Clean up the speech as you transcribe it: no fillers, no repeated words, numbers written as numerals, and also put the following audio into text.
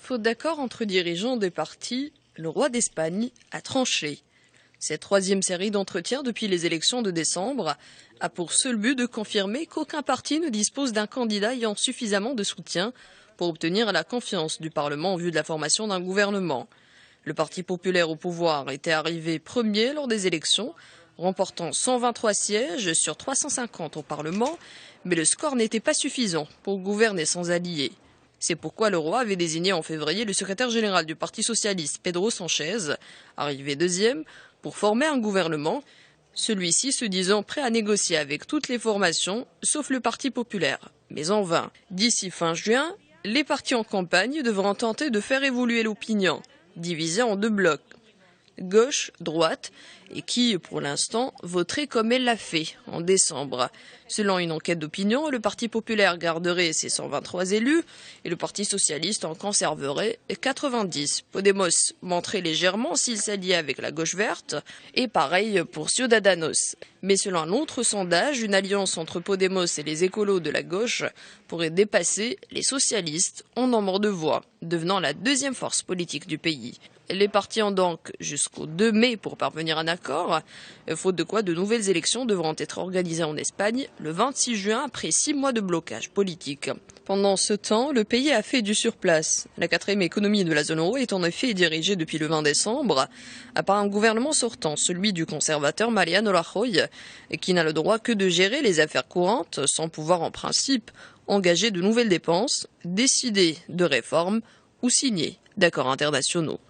Faute d'accord entre dirigeants des partis, le roi d'Espagne a tranché. Cette troisième série d'entretiens depuis les élections de décembre a pour seul but de confirmer qu'aucun parti ne dispose d'un candidat ayant suffisamment de soutien pour obtenir la confiance du Parlement en vue de la formation d'un gouvernement. Le Parti populaire au pouvoir était arrivé premier lors des élections, remportant 123 sièges sur 350 au Parlement, mais le score n'était pas suffisant pour gouverner sans alliés. C'est pourquoi le roi avait désigné en février le secrétaire général du Parti socialiste, Pedro Sánchez, arrivé deuxième, pour former un gouvernement, celui-ci se disant prêt à négocier avec toutes les formations, sauf le Parti populaire, mais en vain. D'ici fin juin, les partis en campagne devront tenter de faire évoluer l'opinion, divisée en deux blocs, gauche, droite, et qui, pour l'instant, voterait comme elle l'a fait en décembre. Selon une enquête d'opinion, le Parti populaire garderait ses 123 élus et le Parti socialiste en conserverait 90. Podemos monterait légèrement s'il s'alliait avec la gauche verte, et pareil pour Ciudadanos. Mais selon un autre sondage, une alliance entre Podemos et les écolos de la gauche pourrait dépasser les socialistes en nombre de voix, devenant la deuxième force politique du pays. Les partis ont donc jusqu'au 2 mai pour parvenir à un accord, faute de quoi de nouvelles élections devront être organisées en Espagne le 26 juin après 6 mois de blocage politique. Pendant ce temps, le pays a fait du surplace. La quatrième économie de la zone euro est en effet dirigée depuis le 20 décembre par un gouvernement sortant, celui du conservateur Mariano Rajoy, qui n'a le droit que de gérer les affaires courantes sans pouvoir en principe engager de nouvelles dépenses, décider de réformes ou signer d'accords internationaux.